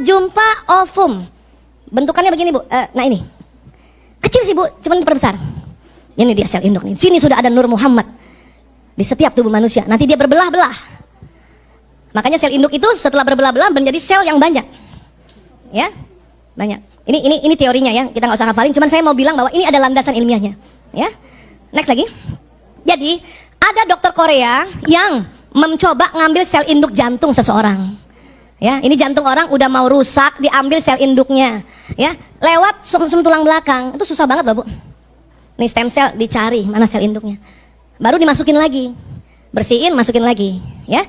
jumpa ovum. Bentukannya begini Bu. Nah ini. Kecil sih Bu, cuman diperbesar. Ini dia sel induk nih. Sini sudah ada Nur Muhammad di setiap tubuh manusia. Nanti dia berbelah-belah. Makanya sel induk itu setelah berbelah-belah menjadi sel yang banyak. Ya, banyak. Ini teorinya ya. Kita nggak usah hafalin. Cuman saya mau bilang bahwa ini ada landasan ilmiahnya. Ya. Next lagi. Jadi ada dokter Korea yang mencoba ngambil sel induk jantung seseorang. Ya, ini jantung orang udah mau rusak, diambil sel induknya. Ya, lewat sum-sum tulang belakang. Itu susah banget loh Bu. Nih stem cell dicari mana sel induknya. Baru dimasukin lagi. Bersihin, masukin lagi, ya.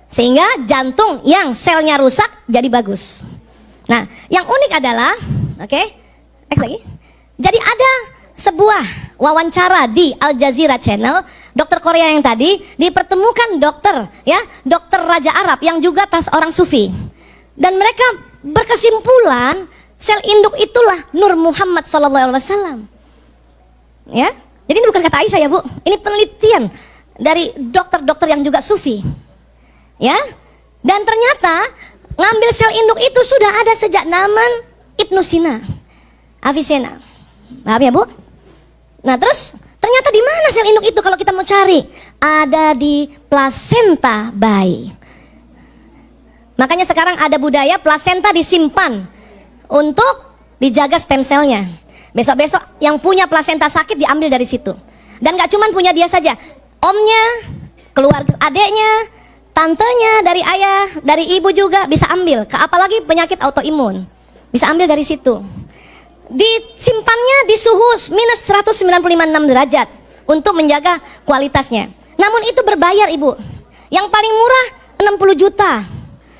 Sehingga jantung yang selnya rusak jadi bagus. Nah, yang unik adalah, oke, next lagi. Jadi ada sebuah wawancara di Al Jazeera Channel, dokter Korea yang tadi dipertemukan dokter, ya, dokter Raja Arab yang juga orang sufi. Dan mereka berkesimpulan sel induk itulah Nur Muhammad SAW. Ya, jadi ini bukan kata Aisyah ya Bu, ini penelitian dari dokter-dokter yang juga sufi. Ya, dan ternyata ngambil sel induk itu sudah ada sejak zaman Ibnu Sina, Avicenna. Paham ya Bu? Nah terus ternyata di mana sel induk itu kalau kita mau cari? Ada di plasenta bayi. Makanya sekarang ada budaya plasenta disimpan untuk dijaga stem selnya. Besok-besok yang punya plasenta sakit diambil dari situ. Dan gak cuman punya dia saja, omnya, keluarga adeknya, tantenya, dari ayah, dari ibu juga bisa ambil. Apalagi penyakit autoimun, bisa ambil dari situ. Disimpannya di suhu minus 195,6 derajat untuk menjaga kualitasnya. Namun itu berbayar Ibu. Yang paling murah 60 juta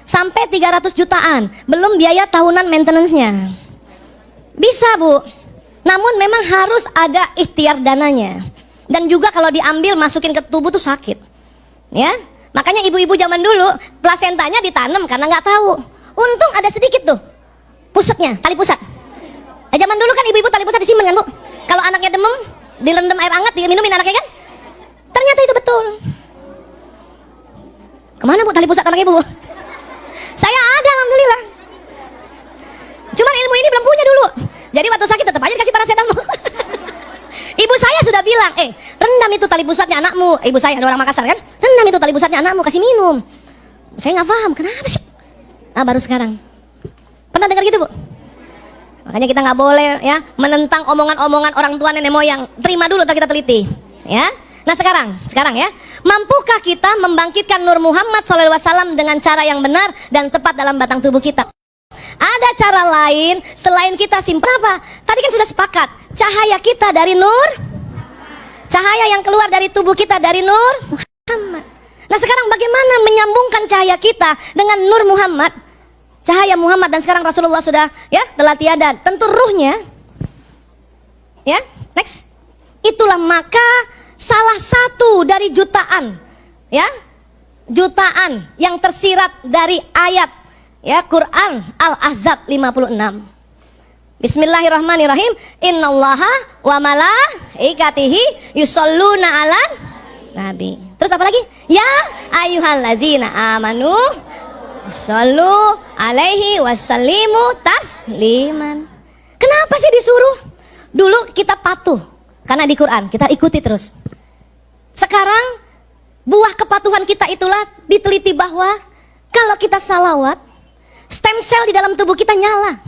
sampai 300 jutaan, belum biaya tahunan maintenance-nya. Bisa Bu. Namun memang harus ada ikhtiar dananya. Dan juga kalau diambil masukin ke tubuh tuh sakit. Ya. Makanya ibu-ibu zaman dulu plasentanya ditanam karena nggak tahu. Untung ada sedikit tuh pusatnya, tali pusat. Zaman dulu kan ibu-ibu tali pusat disimpan kan Bu. Kalau anaknya demam, direndam air hangat, diminumin anaknya kan. Ternyata itu betul. Kemana Bu tali pusat anak ibu? Saya ada alhamdulillah. Cuman ilmu ini belum punya dulu. Jadi waktu sakit tetap aja dikasih paracetamol. Ibu saya sudah bilang, rendam itu tali pusatnya anakmu. Ibu saya ada orang Makassar kan, rendam itu tali pusatnya anakmu, kasih minum. Saya nggak paham kenapa sih. Baru sekarang. Pernah dengar gitu Bu? Makanya kita nggak boleh ya menentang omongan-omongan orang tua nenek moyang. Terima dulu kita teliti. Ya. Nah sekarang ya, mampukah kita membangkitkan Nur Muhammad SAW dengan cara yang benar dan tepat dalam batang tubuh kita? Ada cara lain selain kita simpan apa? Tadi kan sudah sepakat, cahaya kita dari Nur, cahaya yang keluar dari tubuh kita dari Nur Muhammad. Nah sekarang bagaimana menyambungkan cahaya kita dengan Nur Muhammad, cahaya Muhammad, dan sekarang Rasulullah sudah ya telah tiada, tentu ruhnya. Ya, next. Itulah maka salah satu dari jutaan, ya, jutaan yang tersirat dari ayat ya Quran Al-Ahzab 56. Bismillahirrahmanirrahim. Innallaha wa malaikatihi yusholluna 'alan nabi. Terus apa lagi? Ya ayyuhallazina amanu shollu alaihi wasallimu tasliman. Kenapa sih disuruh? Dulu kita patuh karena di Quran kita ikuti terus. Sekarang buah kepatuhan kita itulah diteliti bahwa kalau kita salawat, stem cell di dalam tubuh kita nyala.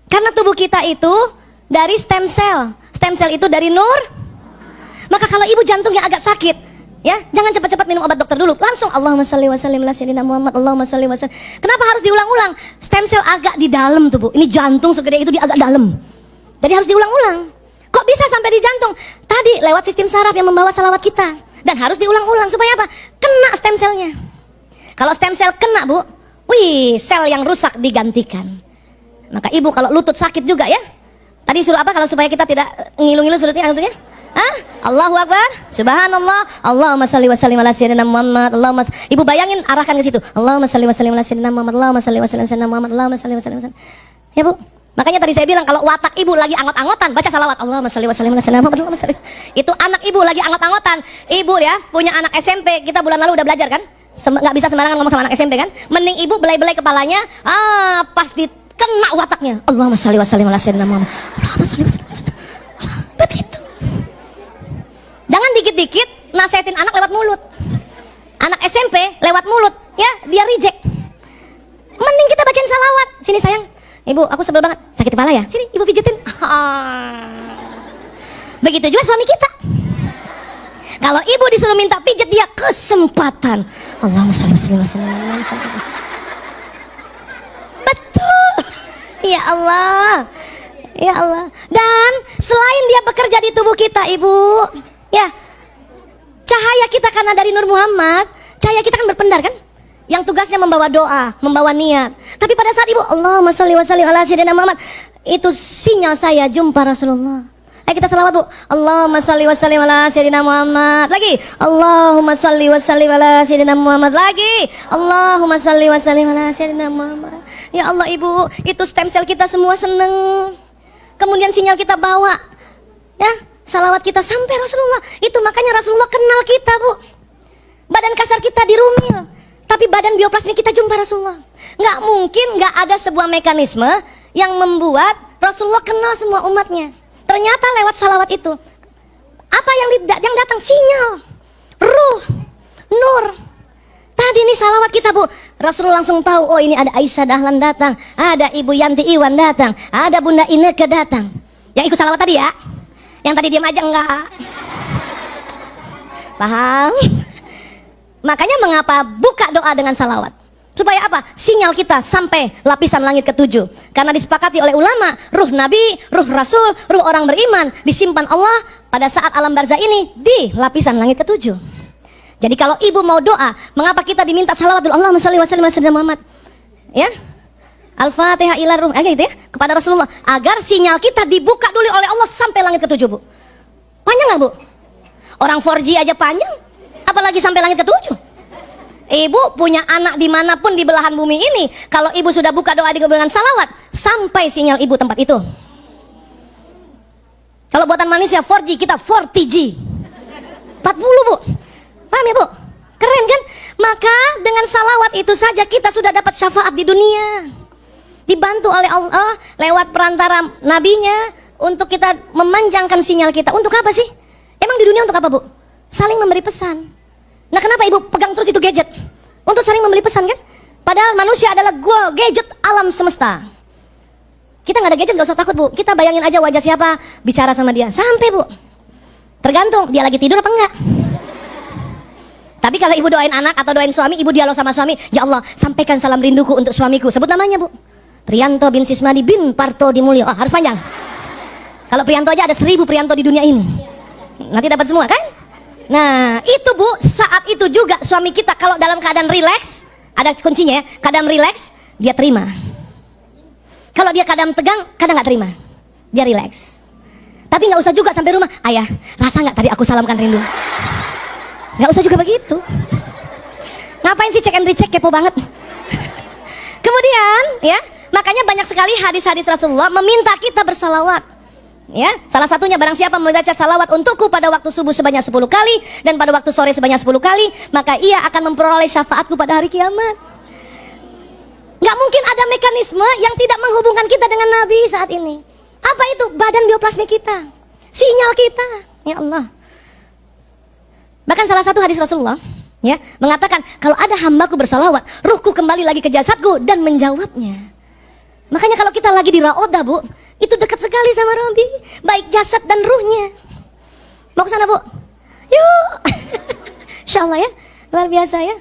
Karena tubuh kita itu dari stem cell. Stem cell itu dari Nur. Maka kalau ibu jantungnya agak sakit, ya, jangan cepat-cepat minum obat dokter dulu. Langsung Allahumma shalli wa sallim ala sayyidina Muhammad, Allahumma shalli wa sallim. Kenapa harus diulang-ulang? Stem cell agak di dalam tubuh. Ini jantung segede itu di agak dalam. Jadi harus diulang-ulang. Kok bisa sampai di jantung? Tadi lewat sistem saraf yang membawa salawat kita. Dan harus diulang-ulang supaya apa? Kena stem cellnya. Kalau stem cell kena Bu, wih, sel yang rusak digantikan. Maka ibu kalau lutut sakit juga ya. Tadi suruh apa kalau supaya kita tidak ngilu-ngilu lututnya? Allahu Akbar, Subhanallah, Allahumma shalli wa sallim ala sayyidina Muhammad, Allahumma. Ibu bayangin arahkan ke situ. Allahumma shalli wa sallim ala sayyidina Muhammad, Allahumma shalli wa sallim ala sayyidina Muhammad, Allahumma shalli wa sallim ala sayyidina. Ya Bu. Makanya tadi saya bilang kalau watak ibu lagi anggot-anggotan baca salawat Allahumma shalli wa sallim ala sayyidina Muhammad, Allahumma shalli. Itu anak ibu lagi anggot-anggotan. Ibu ya punya anak SMP, kita bulan lalu udah belajar kan? nggak bisa sembarangan ngomong sama anak SMP kan? Mending ibu belai-belai kepalanya, pas kena wataknya. Allahumma sholli wa sallim ala sayyidina Muhammad. Allahumma sholli wa sallim ala sayyidina Muhammad. Begitu. Jangan dikit-dikit nasihatin anak lewat mulut. Anak SMP lewat mulut, ya dia reject. Mending kita bacain salawat. Sini sayang, ibu aku sebel banget, sakit kepala ya. Sini ibu pijetin. Begitu juga suami kita. Kalau ibu disuruh minta pijet, dia kesempatan. Allahumma sholli wa sallim ala sayyidina. Betul. Ya Allah. Ya Allah. Dan selain dia bekerja di tubuh kita, ibu, ya, cahaya kita karena dari Nur Muhammad, cahaya kita kan berpendar kan? Yang tugasnya membawa doa, membawa niat. Tapi pada saat ibu Allahumma sholli wa sallim ala sayyidina Muhammad, itu sinyal saya jumpa Rasulullah. Ayo kita salawat bu. Allahumma sholli wa sallim ala sayyidina Muhammad. Lagi. Allahumma sholli wa sallim ala sayyidina Muhammad. Lagi. Allahumma sholli wa sallim ala sayyidina Muhammad. Ya Allah ibu, itu stem cell kita semua seneng. Kemudian sinyal kita bawa, ya, salawat kita sampai Rasulullah. Itu makanya Rasulullah kenal kita bu. Badan kasar kita dirumil, tapi badan bioplasmi kita jumpa Rasulullah. Nggak mungkin nggak ada sebuah mekanisme yang membuat Rasulullah kenal semua umatnya. Ternyata lewat salawat itu, apa yang datang? Sinyal, ruh, nur. Tadi ini salawat kita bu, Rasulullah langsung tahu, oh ini ada Aisyah Dahlan datang, ada Ibu Yanti Iwan datang, ada Bunda Ineke datang. Yang ikut salawat tadi ya, yang tadi diam aja enggak. Paham? Makanya mengapa buka doa dengan salawat? Supaya apa? Sinyal kita sampai lapisan langit ke-7. Karena disepakati oleh ulama, ruh Nabi, ruh Rasul, ruh orang beriman disimpan Allah pada saat alam barzah ini di lapisan langit ke-7. Jadi kalau ibu mau doa, mengapa kita diminta salawat dulu? Allahumma sholli wa sallim ala sayyidina Muhammad. Ya? Al-Fatihah ila ruh, gitu ya, kepada Rasulullah, agar sinyal kita dibuka dulu oleh Allah sampai langit ke-7, Bu. Panjang nggak, Bu? Orang 4G aja panjang, apalagi sampai langit ke-7. Ibu punya anak dimanapun di belahan bumi ini, kalau ibu sudah buka doa dengan salawat, sampai sinyal ibu tempat itu. Kalau buatan manusia 4G, kita 40G 40, Bu. Paham ya, Bu? Keren kan? Maka dengan salawat itu saja kita sudah dapat syafaat di dunia, dibantu oleh Allah lewat perantara nabinya, untuk kita memanjangkan sinyal kita. Untuk apa sih? Emang di dunia untuk apa, Bu? Saling memberi pesan. Nah kenapa ibu pegang terus itu gadget? Untuk saling memberi pesan kan? Padahal manusia adalah gadget alam semesta. Kita nggak ada gadget nggak usah takut, Bu. Kita bayangin aja wajah siapa, bicara sama dia, sampai, Bu. Tergantung dia lagi tidur apa enggak. Tapi kalau ibu doain anak atau doain suami, ibu dialog sama suami, ya Allah sampaikan salam rinduku untuk suamiku. Sebut namanya, Bu. Priyanto bin Sismadi bin Parto Dimulyo. Oh, harus panjang. Kalau Priyanto aja ada 1000 Priyanto di dunia ini. Nanti dapat semua kan? Nah itu, Bu, saat itu juga suami kita kalau dalam keadaan rileks, ada kuncinya ya, keadaan rileks dia terima. Kalau dia keadaan tegang, kadang nggak terima, dia rileks. Tapi nggak usah juga sampai rumah, ayah rasa nggak tadi aku salamkan rindu? Nggak usah juga begitu. Ngapain sih cek and recheck, kepo banget. Kemudian ya, makanya banyak sekali hadis-hadis Rasulullah meminta kita bersalawat. Ya, salah satunya barang siapa membaca salawat untukku pada waktu subuh sebanyak 10 kali dan pada waktu sore sebanyak 10 kali, maka ia akan memperoleh syafaatku pada hari kiamat. Gak mungkin ada mekanisme yang tidak menghubungkan kita dengan Nabi saat ini. Apa itu? Badan bioplasmi kita, sinyal kita. Ya Allah. Bahkan salah satu hadis Rasulullah ya mengatakan, kalau ada hambaku bersalawat, ruhku kembali lagi ke jasadku dan menjawabnya. Makanya kalau kita lagi di Raodah, Bu, itu dekat sekali sama Rabbi, baik jasad dan ruhnya. Mau ke sana, Bu? Yuk. Insyaallah ya, luar biasa ya.